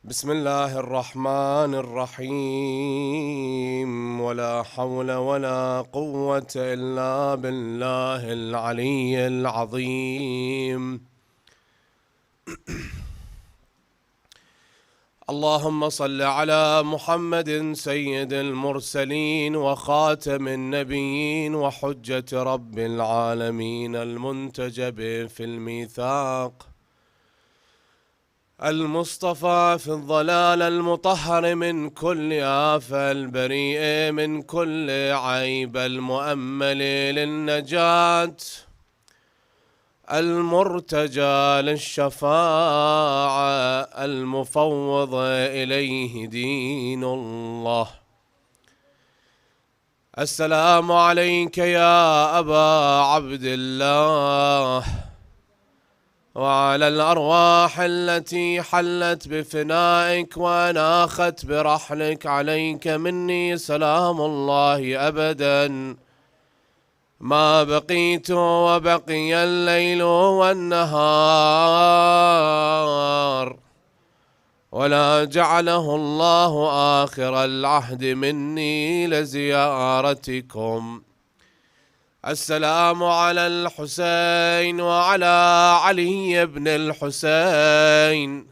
بسم الله الرحمن الرحيم ولا حول ولا قوة إلا بالله العلي العظيم. اللهم صل على محمد سيد المرسلين وخاتم النبيين وحجة رب العالمين المنتجب في الميثاق، المصطفى في الضلال المطهر من كل آفة، البريء من كل عيب، المؤمل للنجاة، المرتجى للشفاعة، المفوض إليه دين الله. السلام عليك يا أبا عبد الله، وعلى الأرواح التي حلت بفنائك وأناخت برحلك، عليك مني سلام الله أبدا ما بقيت وبقي الليل والنهار، ولا جعله الله آخر العهد مني لزيارتكم. السلام على الحسين وعلى علي بن الحسين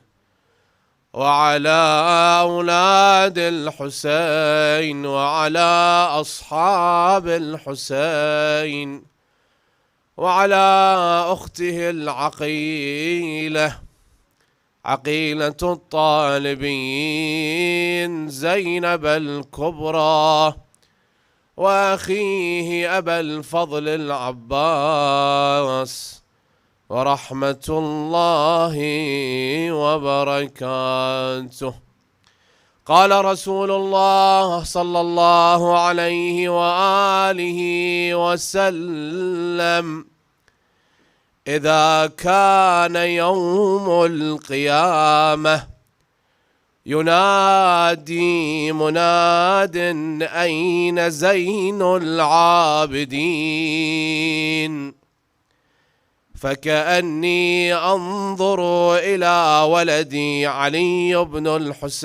وعلى أولاد الحسين وعلى أصحاب الحسين وعلى أخته العقيلة، عقيلة الطالبين زينب الكبرى، وأخيه أبا الفضل العباس، ورحمة الله وبركاته. قال رسول الله صلى الله عليه وآله وسلم: إذا كان يوم القيامة ينادي مناد أين زين العابدين، فكأني أنظر إلى ولدي علي بن الحسين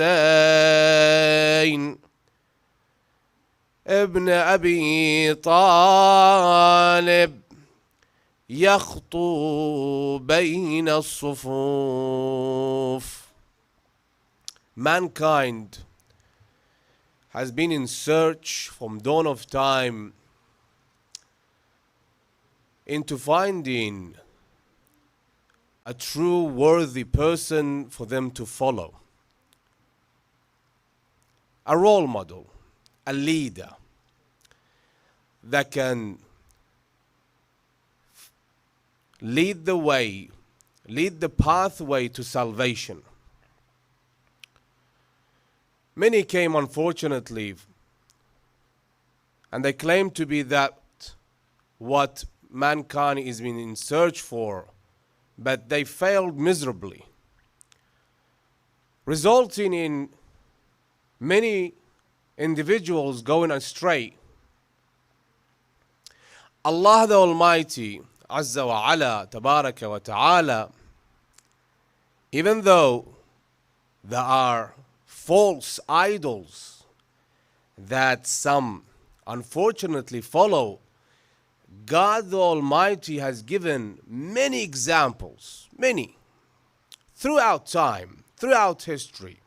ابن أبي طالب يخطو بين الصفوف. Mankind has been in search from dawn of time into finding a true worthy person for them to follow, a role model, a leader that can lead the way, lead the pathway to salvation. Many came, unfortunately, and they claim to be that what mankind is been in search for, but they failed miserably, resulting in many individuals going astray. Allah the Almighty, Azza wa Ala, Tabaraka wa Ta'ala, even though there are false idols that some unfortunately follow, God the Almighty has given many examples, many, throughout time, throughout history,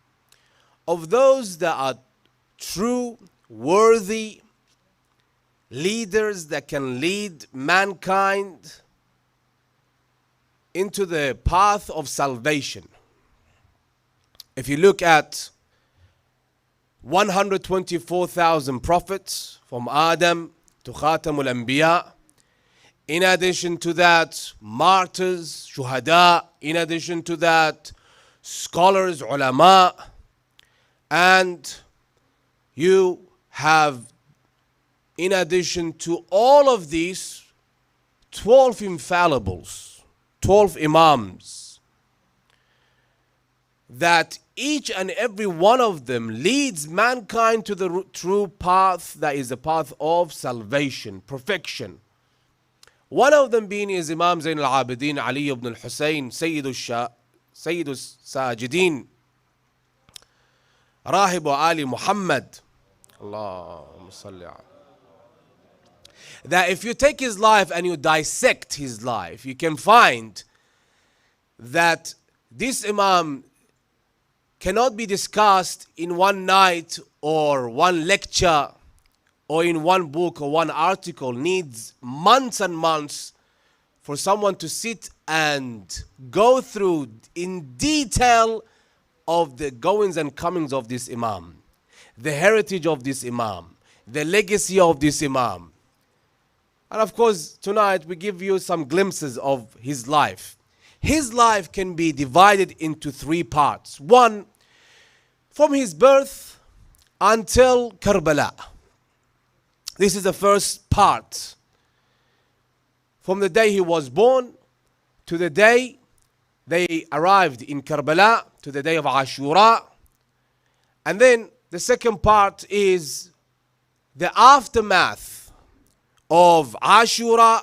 of those that are true, worthy leaders that can lead mankind into the path of salvation. If you look at 124,000 prophets from Adam to Khatamul Anbiya, in addition to that, martyrs, shuhada, in addition to that, scholars, ulama, and you have, in addition to all of these, 12 infallibles, 12 imams, that each and every one of them leads mankind to the true path, that is the path of salvation, perfection. One of them being is Imam Zain al-Abidin Ali ibn al-Hussein, Sayyid al-Sajjadin, Rahib Ali Muhammad. Allahumma salli ala. That if you take his life and you dissect his life, you can find that this Imam cannot be discussed in one night or one lecture or in one book or one article. Needs months and months for someone to sit and go through in detail of the goings and comings of this Imam, the heritage of this Imam, the legacy of this Imam. And of course, tonight we give you some glimpses of his life. His life can be divided into three parts. One, from his birth until Karbala. This is the first part. From the day he was born to the day they arrived in Karbala, to the day of Ashura. And then the second part is the aftermath of Ashura,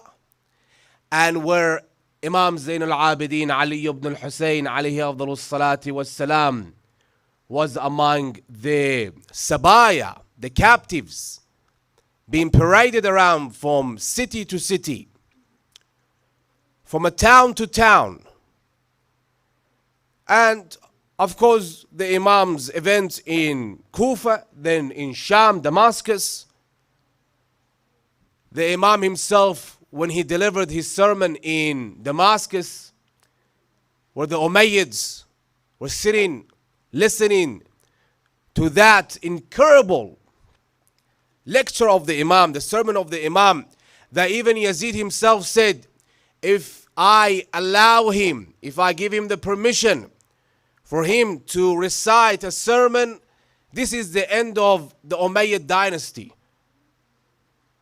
and where Imam Zain al-Abidin Ali ibn al-Hussein alayhi afdalus salati was salam was among the sabaya, the captives, being paraded around from city to city, from a town to town. And of course the Imam's events in Kufa, then in Sham, Damascus. The Imam himself, when he delivered his sermon in Damascus, where the Umayyads were sitting, listening to that incredible lecture of the Imam, the sermon of the Imam, that even Yazid himself said, if I allow him, if I give him the permission for him to recite a sermon, this is the end of the Umayyad dynasty.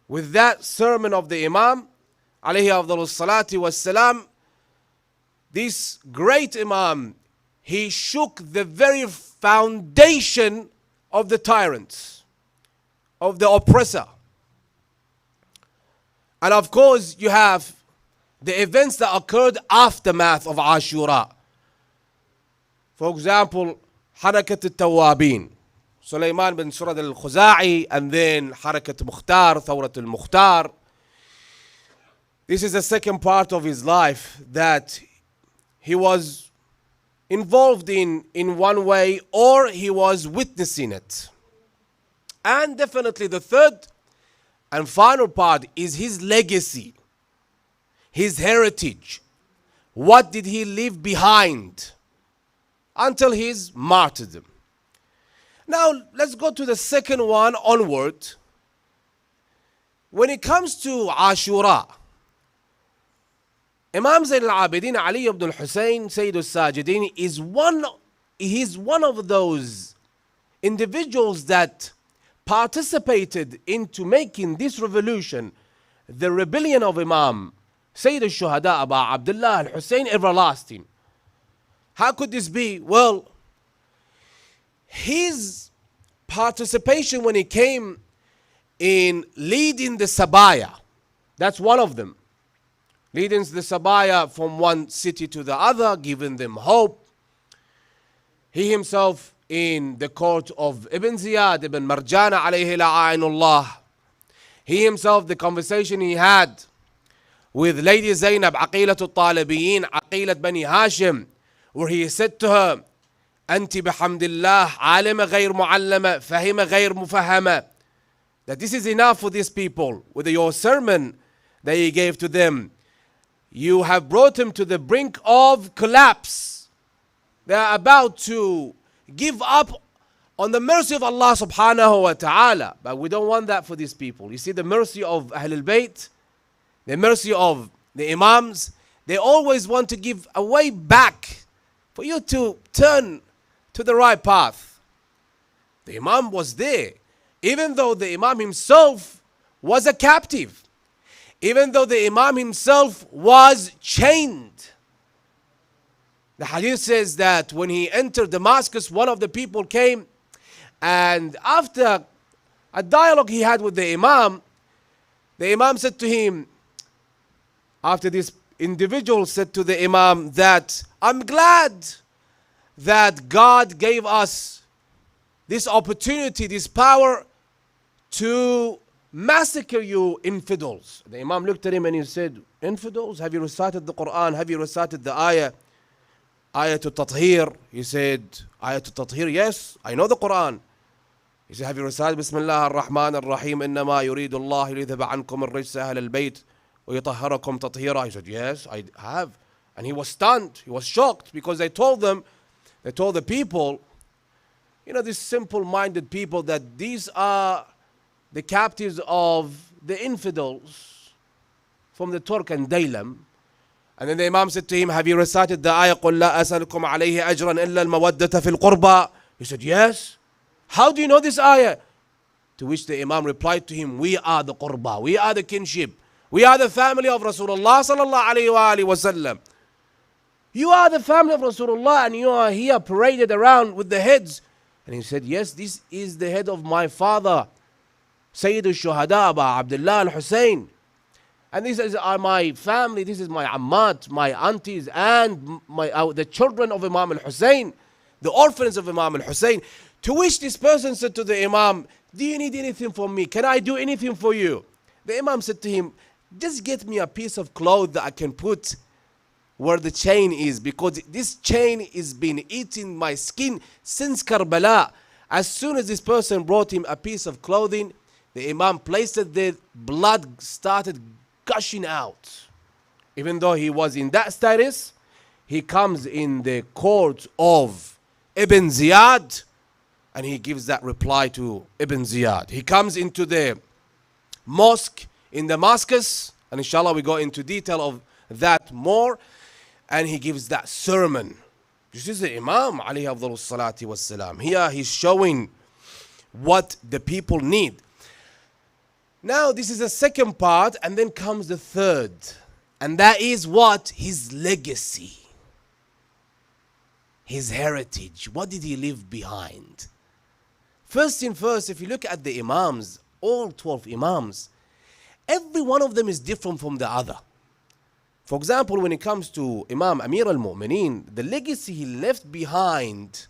With that sermon of the Imam, alayhi afdalus salati was salam, this great Imam, he shook the very foundation of the tyrants, of the oppressor. And of course, you have the events that occurred aftermath of Ashura. For example, Harakat al-Tawabin, Sulaiman bin Surad al-Khuza'i, and then Harakat Mukhtar, Thawrat al-Mukhtar. This is the second part of his life that he was involved in one way, or he was witnessing it. And definitely the third and final part is his legacy, his heritage. What did he leave behind until his martyrdom? Now, let's go to the second one onward. When it comes to Ashura, Imam Zain al-Abidin Ali ibn al-Hussein, Sayyid al-Sajjadin, is one of those individuals that participated into making this revolution, the rebellion of Imam Sayyid al-Shuhada Aba Abdullah al-Hussein, everlasting. How could this be? Well, his participation when he came in leading the Sabaya, that's one of them. Leading the Sabaya from one city to the other, giving them hope. He himself in the court of Ibn Ziyad, Ibn Marjana alayhi la'ainullah. He himself, the conversation he had with Lady Zainab, Aqilat al-Talibiyin, Aqilat Bani Hashim, where he said to her, أنت بحمد الله عالمة غير معلمة فهمة غير مفهمة. That this is enough for these people. With your sermon that you gave to them, you have brought them to the brink of collapse. They are about to give up on the mercy of Allah subhanahu wa ta'ala. But we don't want that for these people. You see the mercy of Ahlul Bayt, the mercy of the Imams, they always want to give a way back for you to turn to the right path. The Imam was there, even though the Imam himself was a captive, even though the Imam himself was chained. The hadith says that when he entered Damascus, one of the people came, and after a dialogue he had with the Imam said to him, after this individual said to the Imam that, I'm glad that God gave us this opportunity, this power to massacre you infidels. The Imam looked at him and he said, infidels? Have you recited the Quran? Have you recited the ayah? Ayatul Tathir. He said, Ayatul Tathir, yes, I know the Quran. He said, have you recited Bismillah ar-Rahman ar-Rahim, innama yuridu Allah liyudhhiba ankum ar-rijsa ahl al-bayt wa yutahhirakum tathira? He said, yes, I have. And he was stunned, he was shocked, because they told the people, these simple-minded people, that these are the captives of the infidels from the Turk and Daylam. And then the Imam said to him, have you recited the ayah, قُلْ لَا أَسْأَلُكُمْ عَلَيْهِ أَجْرًا إِلَّا الْمَوَدَّةَ فِي الْقُرْبَى? He said, yes. How do you know this ayah? To which the Imam replied to him, we are the qurba, we are the kinship, we are the family of Rasulullah sallallahu alayhi wa sallam. You are the family of Rasulullah and you are here paraded around with the heads. And he said, yes, this is the head of my father, Sayyid al-Shuhada, Aba Abdullah al-Hussein. And this is my family, this is my ammat, my aunties, and the children of Imam al-Hussein, the orphans of Imam al-Hussein. To which this person said to the Imam, do you need anything from me? Can I do anything for you? The Imam said to him, just get me a piece of cloth that I can put where the chain is, because this chain is been eating my skin since Karbala. As soon as this person brought him a piece of clothing, the Imam placed it there, blood started gushing out. Even though he was in that status, he comes in the court of Ibn Ziyad, and he gives that reply to Ibn Ziyad. He comes into the mosque in Damascus, and inshallah we go into detail of that more, and he gives that sermon. This is the Imam alayhi afdalus salati wassalam. Here he's showing what the people need. Now this is the second part, and then comes the third, and that is what? His legacy, his heritage. What did he leave behind? First thing first, if you look at the Imams, all 12 Imams, every one of them is different from the other. For example, when it comes to Imam Amir al-Mu'mineen, the legacy he left behind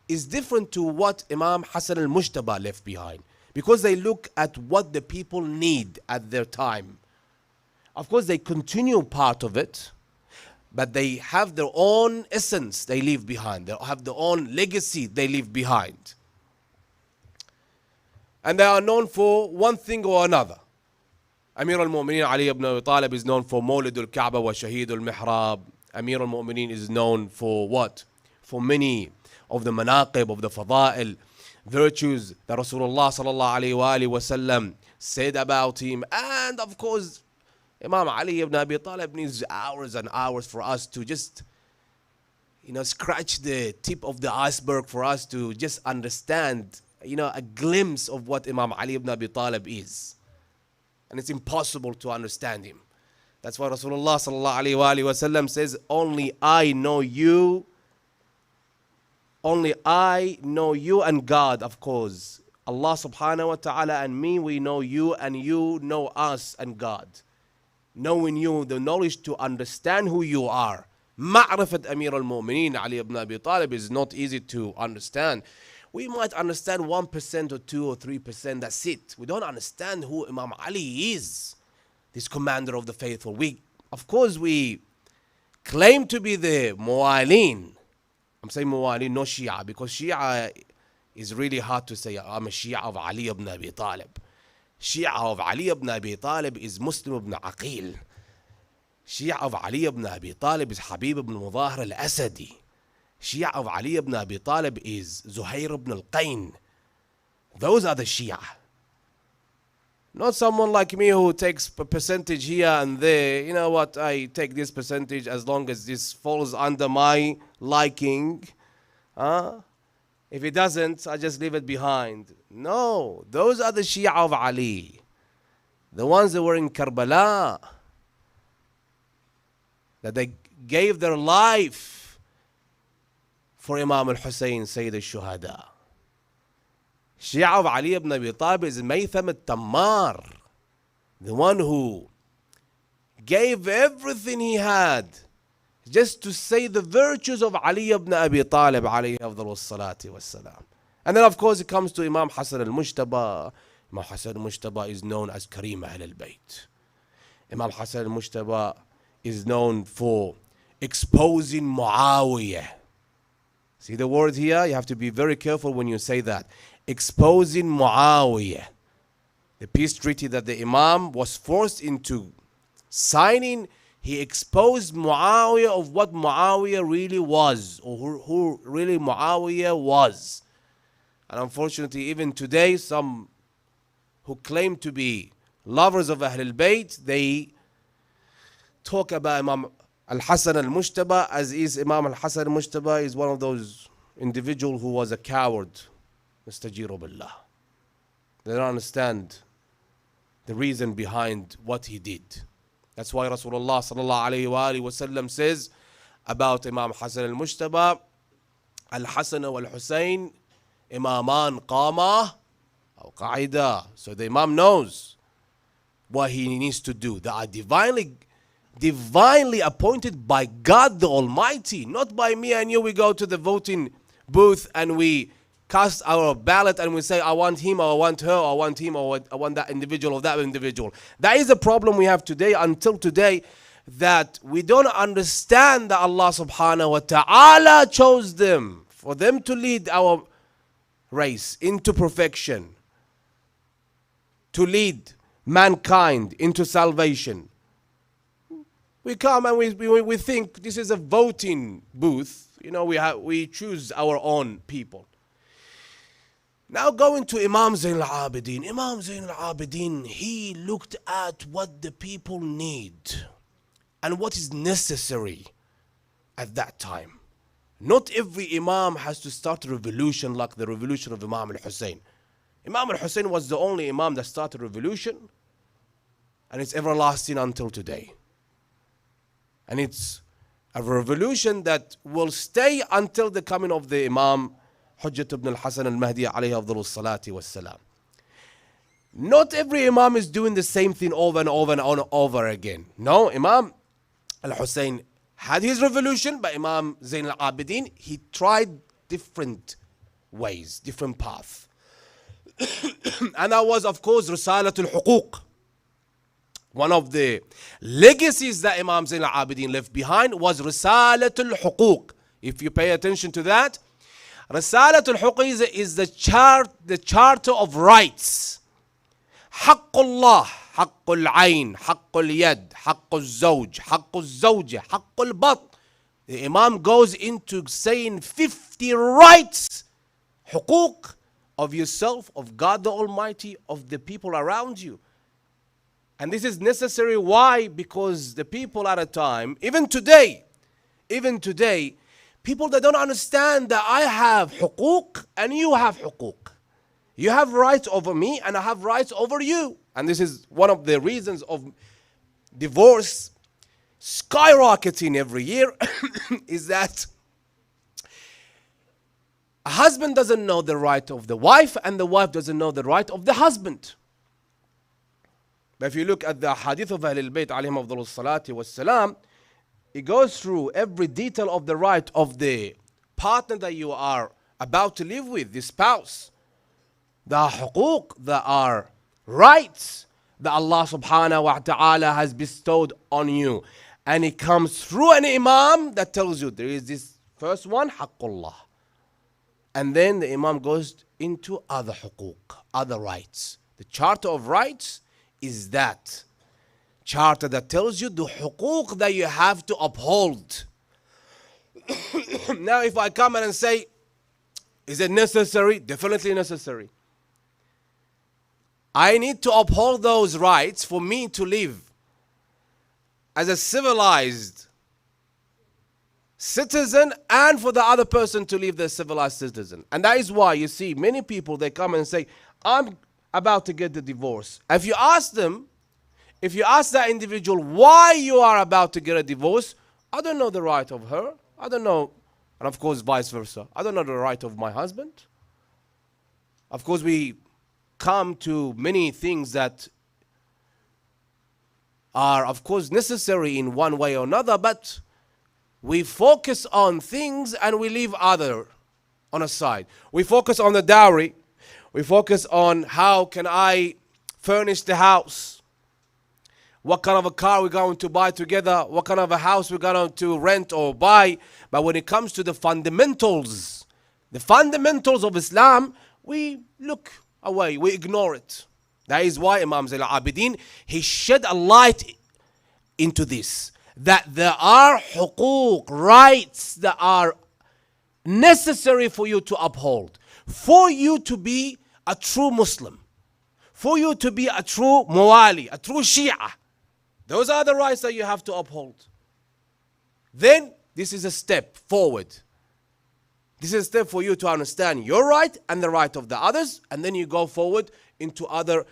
is different to what Imam Hasan al-Mujtaba left behind, because they look at what the people need at their time. Of course, they continue part of it, but they have their own essence they leave behind. They have their own legacy they leave behind. And they are known for one thing or another. Amir al-Mu'mineen Ali ibn Abi Talib is known for Mawlid al-Kaaba wa Shaheed al-Mihrab. Amir al-Mu'mineen is known for what? For many of the manaqib, of the fada'il, virtues that Rasulullah sallallahu alayhi wa sallam said about him. And of course, Imam Ali ibn Abi Talib needs hours and hours for us to just, scratch the tip of the iceberg, for us to just understand, a glimpse of what Imam Ali ibn Abi Talib is. And it's impossible to understand him. That's why Rasulullah sallallahu alayhi wa sallam says, only I know you and God, of course. Allah subhanahu wa ta'ala and me, we know you, and you know us and God. Knowing you, the knowledge to understand who you are. Ma'rifat Amir al-Mu'mineen Ali ibn Abi Talib is not easy to understand. We might understand 1% or 2 or 3%, that's it. We don't understand who Imam Ali is, this commander of the faithful. Of course, we claim to be the Mu'alin. I'm saying Mu'alin, no Shia, because Shia is really hard to say. I'm a Shia of Ali ibn Abi Talib. Shia of Ali ibn Abi Talib is Muslim ibn Aqil. Shia of Ali ibn Abi Talib is Habib ibn Mudahir al-Asadi. Shia of Ali ibn Abi Talib is Zuhair ibn al-Qayn. Those are the Shia. Not someone like me who takes a percentage here and there. You know what, I take this percentage as long as this falls under my liking. If it doesn't, I just leave it behind. No, those are the Shia of Ali. The ones that were in Karbala. That they gave their life for Imam al-Hussein, Sayyid al-Shuhada. Shia of Ali ibn Abi Talib is Maytham al-Tammar, the one who gave everything he had just to say the virtues of Ali ibn Abi Talib alayhi afdalus salati wassalam. And then of course it comes to Imam Hasan al-Mujtaba. Imam Hasan al-Mujtaba is known as Kareem Ahl al-Bayt. Imam Hasan al-Mujtaba is known for exposing Muawiyah. See the word here? You have to be very careful when you say that. Exposing Muawiyah. The peace treaty that the Imam was forced into signing, he exposed Muawiyah of what Muawiyah really was, or who really Muawiyah was. And unfortunately, even today, some who claim to be lovers of Ahlul Bayt, they talk about Imam Al-Hasan al-Mujtaba as is Imam Al-Hasan al-Mujtaba is one of those individuals who was a coward. Nastajiru billah. They don't understand the reason behind what he did. That's why Rasulullah sallallahu alayhi wa alihi wa sallam says about Imam Hasan al-Mujtaba, Al-Hasan wal-Hussain imaman qama aw qa'ida. So the Imam knows what he needs to do. They are divinely appointed by God the Almighty, not by me and you. We go to the voting booth and we cast our ballot and we say, I want him, or I want her, or I want him, or I want that individual, or that individual. That is the problem we have today, until today, that we don't understand that Allah subhanahu wa ta'ala chose them, for them to lead our race into perfection, to lead mankind into salvation. We come and we think this is a voting booth. You know, we choose our own people. Now going to Imam Zayn al-Abidin. Imam Zayn al-Abidin, he looked at what the people need and what is necessary at that time. Not every Imam has to start a revolution like the revolution of Imam al-Hussein. Imam al-Hussein was the only Imam that started a revolution, and it's everlasting until today. And it's a revolution that will stay until the coming of the Imam Hujjat ibn al-Hasan al-Mahdi alayhi afdalus salati was salam. Not every Imam is doing the same thing over and over and over again. No, Imam al-Hussein had his revolution, but Imam Zayn al-Abidin, he tried different ways, different paths. And that was, of course, Risalatul Huquq. One of the legacies that Imam Zayn al-Abidin left behind was Risalatul Huquq. If you pay attention to that, Risalatul Huquq is the charter of rights. Haqqullah, Haqqul Ayn, Haqqul Yad, Haqqul Zawj, Haqqul Zawja, Haqqul Bat. The Imam goes into saying 50 rights, huquq, of yourself, of God the Almighty, of the people around you. And this is necessary. Why? Because the people at a time, even today, people that don't understand that I have huquq and you have huquq. You have rights over me and I have rights over you. And this is one of the reasons of divorce skyrocketing every year is that a husband doesn't know the right of the wife and the wife doesn't know the right of the husband. But if you look at the hadith of Ahlul Bayt alayhim afdalus salati was salam, it goes through every detail of the right of the partner that you are about to live with, the spouse. There are huquq, there are rights that Allah subhanahu wa ta'ala has bestowed on you. And it comes through an imam that tells you there is this first one, haqqullah. And then the imam goes into other huquq, other rights. The charter of rights is that charter that tells you the huquq that you have to uphold. Now if I come and say, is it necessary? Definitely necessary. I need to uphold those rights for me to live as a civilized citizen and for the other person to live as a civilized citizen. And that is why you see many people, they come and say, I'm about to get the divorce. If you ask them, if you ask that individual why you are about to get a divorce, I don't know the right of her. I don't know. And of course, vice versa. I don't know the right of my husband. Of course, we come to many things that are, of course, necessary in one way or another, but we focus on things and we leave other on a side. We focus on the dowry. We focus on how can I furnish the house. What kind of a car we're going to buy together. What kind of a house we're going to rent or buy. But when it comes to the fundamentals of Islam, we look away. We ignore it. That is why Imam Zayn al-Abidin, he shed a light into this. That there are huquq, rights that are necessary for you to uphold. For you to be a true Muslim. For you to be a true Muwali, a true Shia. Those are the rights that you have to uphold. Then, this is a step forward. This is a step for you to understand your right and the right of the others. And then you go forward into other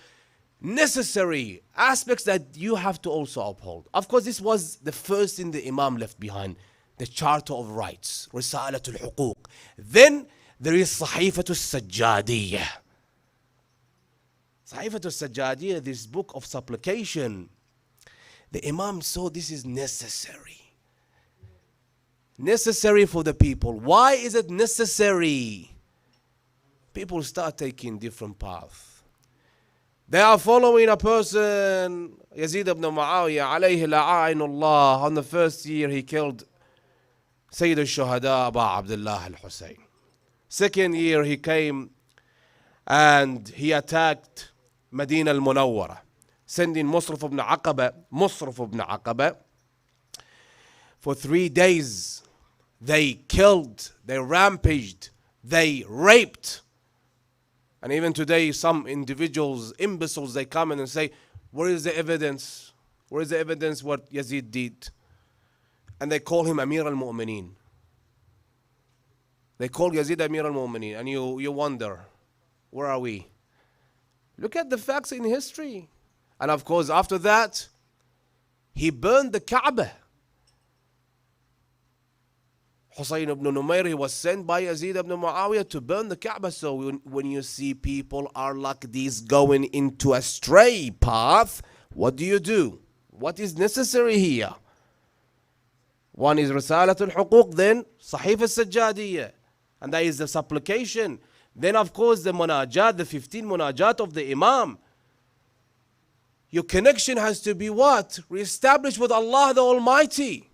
necessary aspects that you have to also uphold. Of course, this was the first thing the Imam left behind. The Charter of Rights. Risalatul Huquq. Then, there is Sahifatul Sajjadiyah. Sahifatul Sajjadiyah, this book of supplication. The Imam saw this is necessary. Necessary for the people. Why is it necessary? People start taking different paths. They are following a person, Yazid ibn Muawiyah, alayhi la'a'inullah. On the first year he killed Sayyid al-Shuhada, Abu Abdullah al-Hussein. Second year he came and he attacked Medina al-Munawwara, sending Musraf ibn Aqaba. For 3 days, they killed, they rampaged, they raped. And even today, some individuals, imbeciles, they come in and say, where is the evidence? Where is the evidence what Yazid did? And they call him Amir al-Mu'mineen. They call Yazid Amir al-Mu'mineen. And you wonder, where are we? Look at the facts in history. And of course, after that, he burned the Kaaba. Hussain ibn Numayr, he was sent by Yazid ibn Muawiyah to burn the Kaaba. So when you see people are like this going into a stray path, what do? What is necessary here? One is Risalatul Huquq, then Sahif al-Sajjadiyah. And that is the supplication. Then of course the munajat, the 15 munajat of the Imam. Your connection has to be what? Reestablished with Allah the Almighty.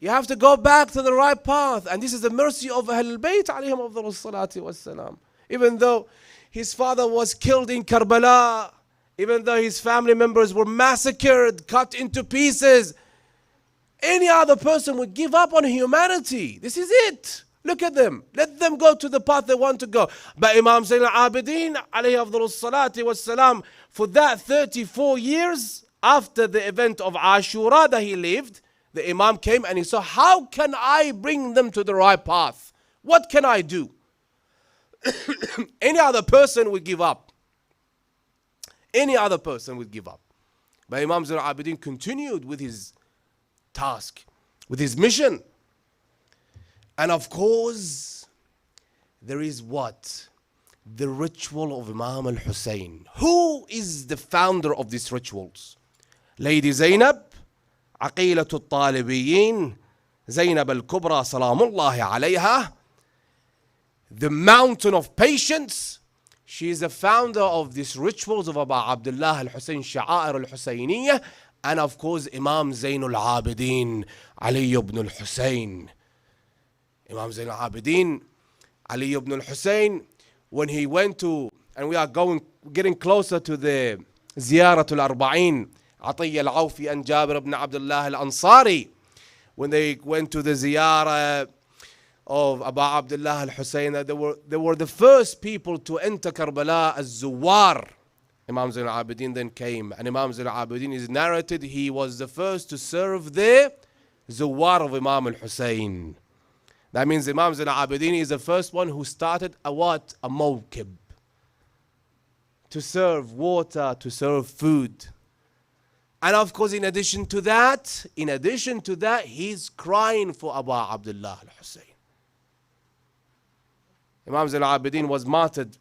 You have to go back to the right path. And this is the mercy of Ahlul Bayt alayhim afdalus salati wassalam. Even though his father was killed in Karbala, even though his family members were massacred, cut into pieces, any other person would give up on humanity. This is it. Look at them. Let them go to the path they want to go. But Imam Zayn al-Abidin alayhi afdalus salati wassalam, for that 34 years after the event of Ashura that he lived, the Imam came and he saw, how can I bring them to the right path? What can I do? Any other person would give up. Any other person would give up. But Imam Zayn al-Abidin continued with his task, with his mission. And of course, there is what? The ritual of Imam al-Hussein. Who is the founder of these rituals? Lady Zainab, عقيلة الطالبيين, زينب الكبرى سلام الله عليها, the mountain of patience. She is the founder of these rituals of Abu Abdullah al-Hussein, Sha'air al-Hussainiyah, and of course Imam Zayn al-Abidin, Ali ibn al-Hussein. Imam Zayn al-Abidin, Ali ibn al-Hussein, when he went to, and we are getting closer to the Ziyaratul Arba'in, Atiyya al-Awfi and Jabir ibn Abdullah al-Ansari, when they went to the ziyarah of Abu Abdullah al-Hussein, they were the first people to enter Karbala as Zuwar. Imam Zayn al-Abidin then came, and Imam Zayn al-Abidin is narrated, he was the first to serve the Zuwar of Imam al-Hussein. That means Imam Zayn al-Abidin is the first one who started a what? A mawkib. To serve water, to serve food. And of course, in addition to that, he's crying for Abu Abdullah al-Hussein. Imam Zayn al-Abidin was martyred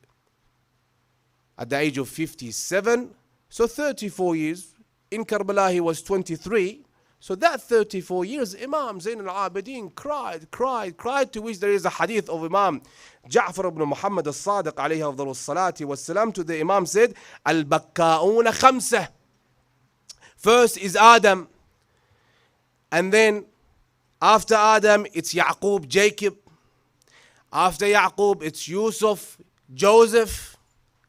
at the age of 57. So 34 years. In Karbala, he was 23. So that 34 years, Imam Zain al-Abidin cried, to which there is a hadith of Imam Ja'far ibn Muhammad al-Sadiq alayhi afdalu salati wassalam, to the Imam said, Al-Bakka'una khamsa. First is Adam, and then after Adam it's Yaqub, Jacob. After Yaqub it's Yusuf, Joseph,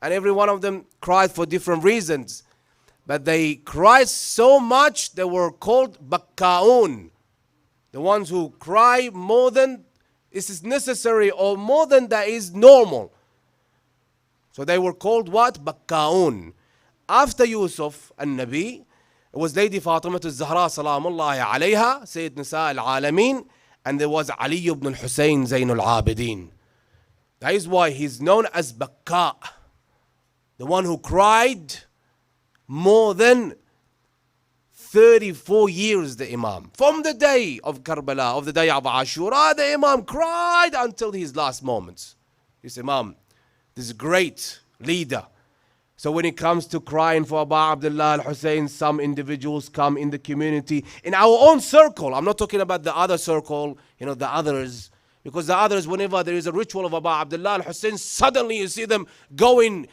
and every one of them cried for different reasons. But they cried so much they were called Bakka'un. The ones who cry more than is necessary or more than that is normal. So they were called what? Bakka'un. After Yusuf and Nabi, it was Lady Fatima al-Zahra salamullahi alayha, Sayyid Nisa al-Alameen, and there was Ali ibn al-Hussein Zain al-Abidin. That is why he's known as Bakka', the one who cried more than 34 years, the Imam. From the day of Karbala, of the day of Ashura, the Imam cried until his last moments. This Imam, this great leader. So when it comes to crying for Abu Abdullah al-Hussein, some individuals come in the community, in our own circle. I'm not talking about the other circle, the others. Because the others, whenever there is a ritual of Abu Abdullah al-Hussein, suddenly you see them going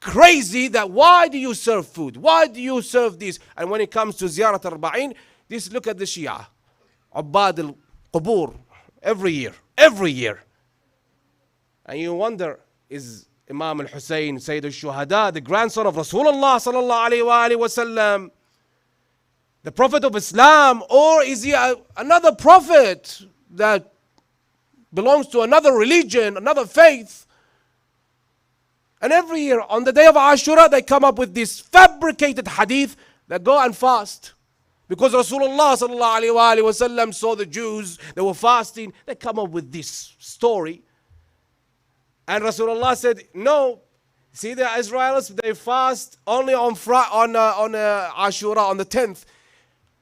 crazy that why do you serve food? Why do you serve this? And when it comes to Ziyarat al-Arba'in, look at the Shia. Ubbad al-Qubur, every year. And you wonder, is Imam al-Hussein, Sayyid al-Shuhada, the grandson of Rasulullah sallallahu alayhi wa sallam, the Prophet of Islam, or is he another prophet that belongs to another religion, another faith? And every year on the day of Ashura, they come up with this fabricated hadith that go and fast. Because Rasulullah sallallahu alayhi wa sallam saw the Jews, they were fasting, they come up with this story. And Rasulullah said, no, see the Israelites, they fast only on Ashura, on the 10th.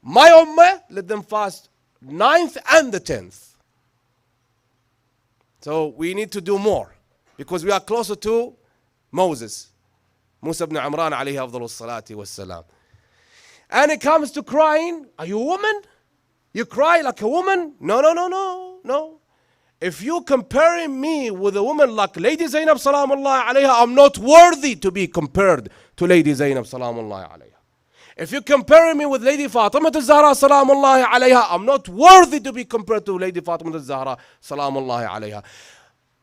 My ummah, let them fast 9th and the 10th. So we need to do more, because we are closer to Moses, Musa ibn Imran alayhi afdalu salati wassalam. And it comes to crying, are you a woman? You cry like a woman? No. If you're comparing me with a woman like Lady Zainab salamullahi alayha, I'm not worthy to be compared to Lady Zainab salamullahi alayha. If you're comparing me with Lady Fatima al-Zahra salamullahi alayha, I'm not worthy to be compared to Lady Fatima al-Zahra salamullahi alayha.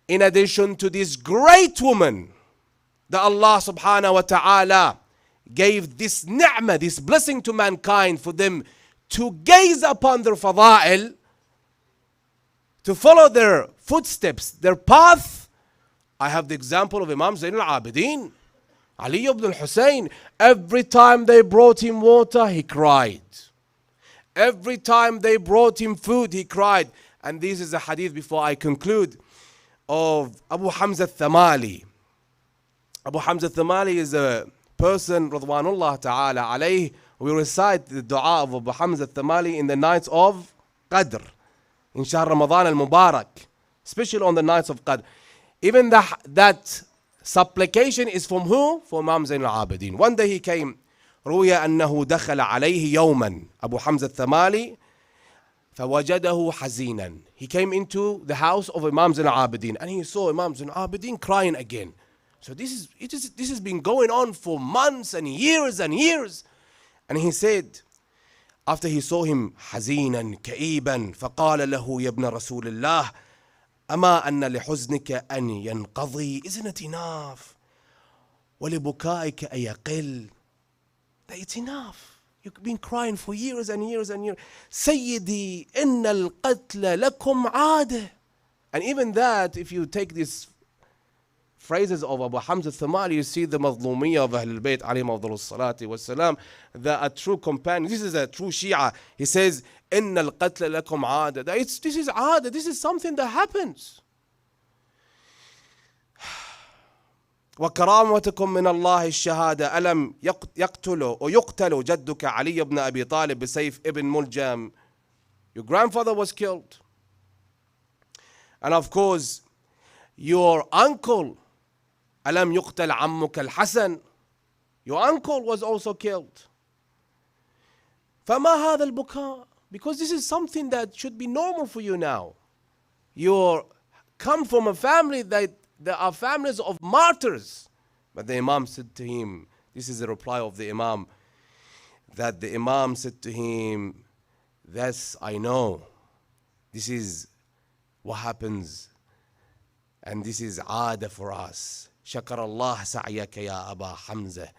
In addition to this great woman that Allah subhanahu wa ta'ala gave this ni'mah, this blessing to mankind for them to gaze upon their fada'il, to follow their footsteps, their path. I have the example of Imam Zain al-Abidin, Ali ibn al-Hussein. Every time they brought him water, he cried. Every time they brought him food, he cried. And this is a hadith, before I conclude, of Abu Hamza al-Thamali. Abu Hamza al-Thamali is a person, Radwanullah ta'ala alayh. We recite the dua of Abu Hamza al-Thamali in the nights of Qadr, in Shahr Ramadan al-Mubarak, especially on the nights of Qadr. Even that supplication is from who? From Imam Zain al-Abidin. One day he came, روي أنه دخل عليه يوما Abu Hamza al-Thamali فوجده حزينا. He came into the house of Imam Zain al-Abidin and he saw Imam Zain al-Abidin crying again. So this has been going on for months and years and years. And he said, after he saw him حزينا كئيبا فقال له يا ابن رسول الله أما أن لحزنك أن ينقضي. Isn't it enough? ولبكائك أن يقل. That it's enough. You've been crying for years and years and years. سيدي إن القتل لكم عادة. And even that, if you take these phrases of Abu Hamza al-Thamali, you see the mazlumiyya of Ahlul Bayt alayhim afdalu salati wassalam, that a true companion, this is a true Shia. He says, إن القتل لكم عادة. This is عادة. This is something that happens. وكرامتكم من الله الشهادة ألم يقتل جدك علي بن أبي طالب بسيف ابن ملجم. Your grandfather was killed. And of course, your uncle, ألم يقتل عمك الحسن. Your uncle was also killed. فما هذا البكاء? Because this is something that should be normal for you now. You come from a family that there are families of martyrs. But the Imam said to him, this is the reply of the Imam, that the Imam said to him, "That's I know. This is what happens. And this is aada for us. Shakar Allah sa'yaka ya Aba Hamza."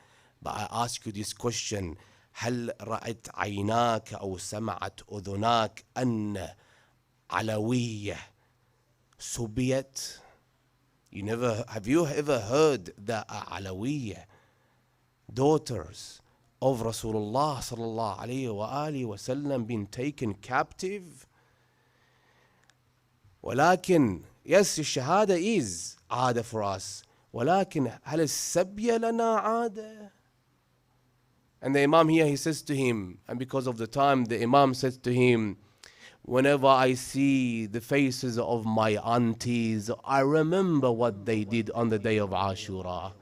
But I ask you this question, هل رأت عيناك أو سمعت أذناك أن علوية سبيت? Have you ever heard that Alawiyya, daughters of Rasulullah sallallahu alayhi wa alihi wa sallam, been taken captive? ولكن yes, الشهادة is عادة for us. ولكن هل السبية لنا عادة? And the Imam here, he says to him, and because of the time, the Imam says to him, whenever I see the faces of my aunties, I remember what they did on the day of Ashura.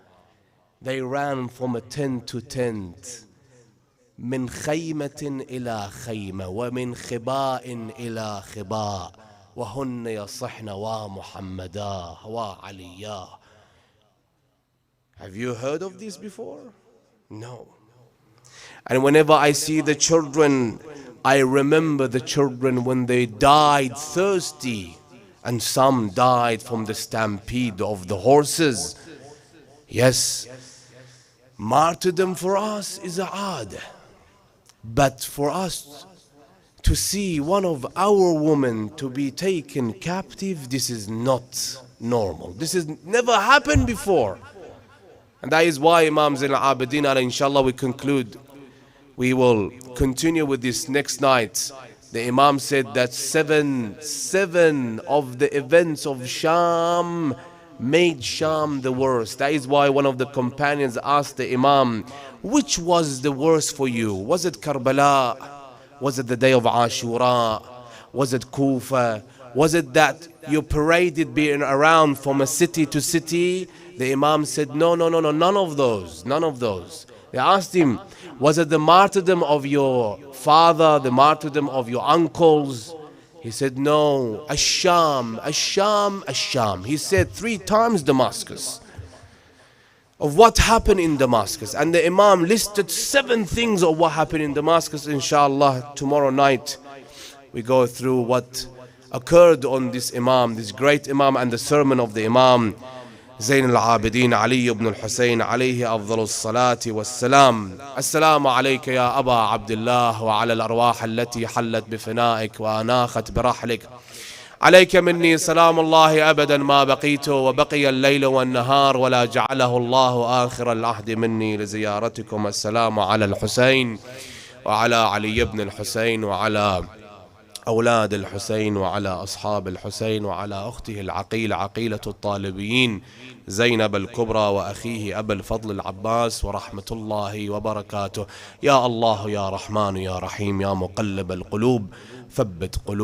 They ran from a tent to tent. من خيمة إلى خيمة ومن خباء إلى خباء وهن يصحن ومحمدا وعليا. Have you heard of this before? No. And whenever I see the children, I remember the children when they died thirsty, and some died from the stampede of the horses. Yes, martyrdom for us is a aad. But for us to see one of our women to be taken captive, this is not normal. This has never happened before. And that is why Imam Zain al-Abidin, inshallah, we conclude. We will continue with this next night. The Imam said that seven of the events of Sham made Sham the worst. That is why one of the companions asked the Imam, which was the worst for you? Was it Karbala? Was it the day of Ashura? Was it Kufa? Was it that you paraded being around from a city to city? The Imam said, no, none of those. They asked him, was it the martyrdom of your father, the martyrdom of your uncles? He said, no, Asham. He said 3 times Damascus. Of what happened in Damascus. And the Imam listed 7 things of what happened in Damascus. Inshallah, tomorrow night we go through what occurred on this Imam, this great Imam, and the sermon of the Imam زين العابدين علي بن الحسين عليه أفضل الصلاة والسلام. السلام عليك يا أبا عبد الله وعلى الأرواح التي حلت بفنائك وأناخت برحلك. عليك مني سلام الله أبدا ما بقيت وبقي الليل والنهار ولا جعله الله آخر العهد مني لزيارتكم. السلام على الحسين وعلى علي بن الحسين وعلى أولاد الحسين وعلى أصحاب الحسين وعلى أخته العقيلة عقيلة الطالبيين زينب الكبرى وأخيه أبا الفضل العباس ورحمة الله وبركاته. يا الله يا رحمن يا رحيم يا مقلب القلوب ثبت قلوب